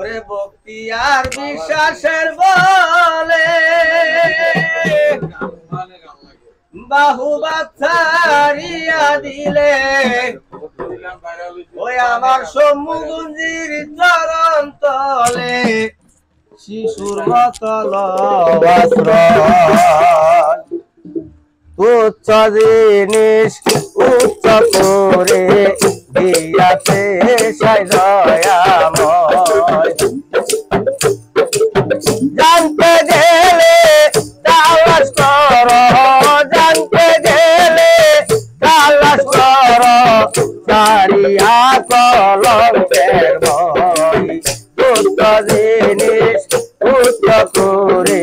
ওরে ভক্তি আর বিশ্বাসের বলে বাহুবাদ ছাড়িয়া দিলে ওই আমার সম্মুগুঞ্জির চরণ তলে শিশুর মতল তুচ্ছ জিনিস উচ্চ করে দিয়াছে দয়াময় জানতে গেলে তালাশ কর জানতে গেলে তালাশ কর সারিয়া কলঙ্কের ভয় তুচ্ছ জিনিস উচ্চ করে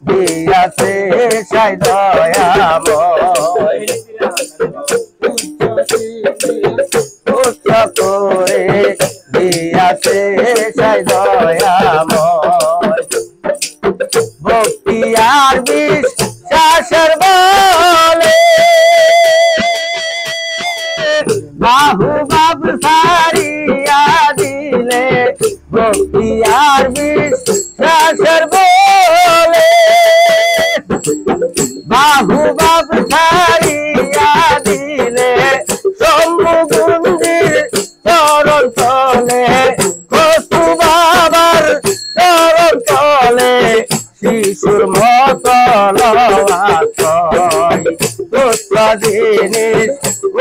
দিয়াছে দয়াময় উচ্চ করে দিয়াছে দয়াময় ভক্তি আর বিশ্বাসের বলে বাহুবাদ ছাড়িয়া দিলে ভক্তি আর বিশ্বাসের বলে বাহুবাদ ছাড়িয়া দিলে সম্মুগুঞ্জির চরণ তলে কস্তু বাবার চরণ তলে শিশুর মতল তুচ্ছ জিনিস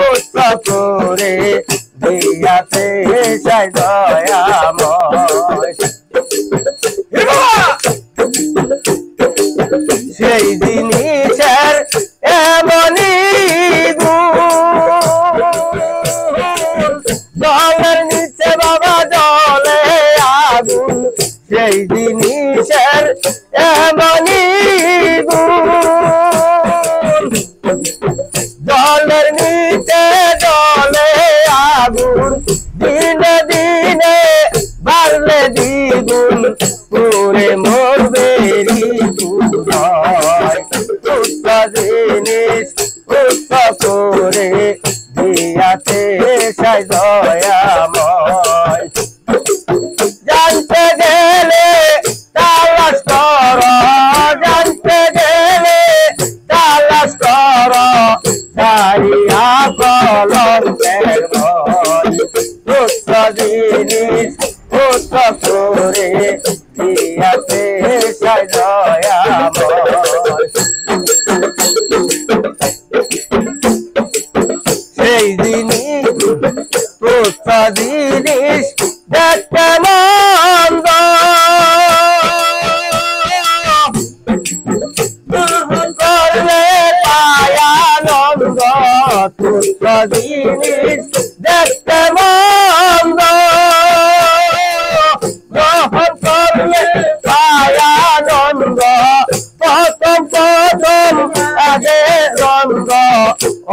উচ্চ করে দিয়াছে দয়াময় সেই জিনিসের এমনই জলের নিচে বাবা জলে আগুন সেই জিনিসের এমনই জলের নিচে জলে আগুন দিনে দিনে বাড়লে দ্বিগুণ পুরে মরবে তুচ্ছ জিনিস উচ্চ করে দিয়াছে দয়াময় জানতে গেলে তালাশ কর জানতে গেলে তালাশ কর সারিয়া কলঙ্কের ভয় তুচ্ছ জিনিস উচ্চ করে দিয়াছে দয়াময় সেই জিনিস তুচ্ছ জিনিস দেখতে মন্দ করলে পায়ানন্দ তুচ্ছ জিনিস দেখতে মন্দ গ্রহণ করলে পায়ানন্দ প্রথম প্রথম আগে রঙ্গ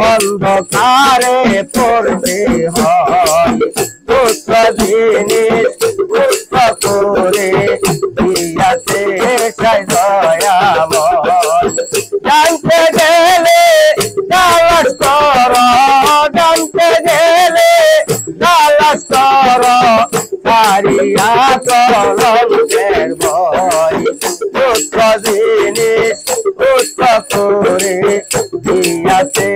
অন্ধকারে পড়তে হয় তুচ্ছ জিনিস উচ্চ করে দিয়াছে দয়াময় জানতে গেলে তালাশ কর জানতে গেলে তালাশ কর সারিয়া কলঙ্কের ভয় তুচ্ছ জিনিস উচ্চ করে দিয়াছে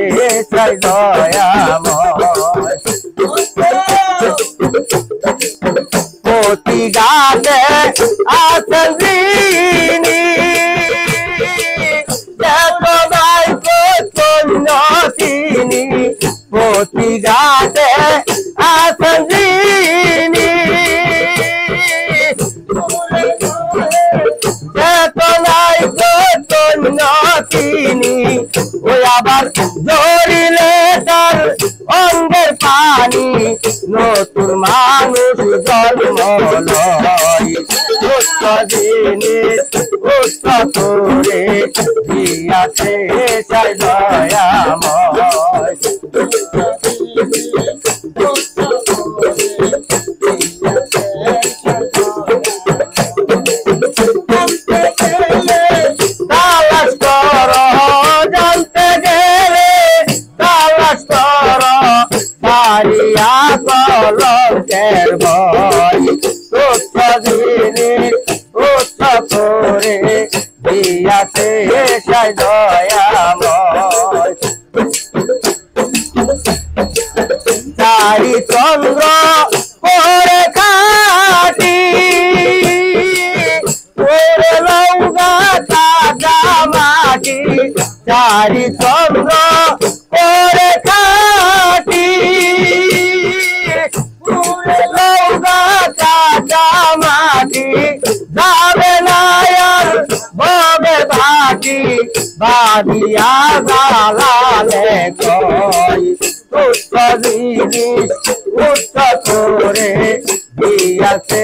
দয়াময় প্রতি গাতে আছেন যিনি দেখবাই তিনি প্রতি গাতে আছেন যিনি চেতনাই তিনি ওই আবার ধরিলে তার অঙ্গের পানি নতুন মানুষ জন্ম লয় তুচ্ছ জিনিস উচ্চ করে দিয়াছে দয়াময় তালাশ কর জানতে গেলে তালাশ কর সারিয়া কলঙ্কের ভয় তুচ্ছ দিয়াছে সাই দয়াময় চারি চন্দ্র পরে খাটি ওরে লৌগা তাজা মাটি চারি চন্দ্র পরে খাটি ওরে লৌগা তাজা মাটি যাবে না আর ববে ভাটি বাদিয়া জালালে কই তুচ্ছ জিনিস উচ্চ করে দিয়াছে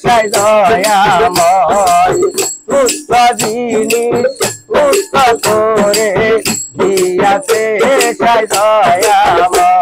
সাই দয়াময় তুচ্ছ জিনিস উচ্চ করে দিয়াছে সাই দয়াময়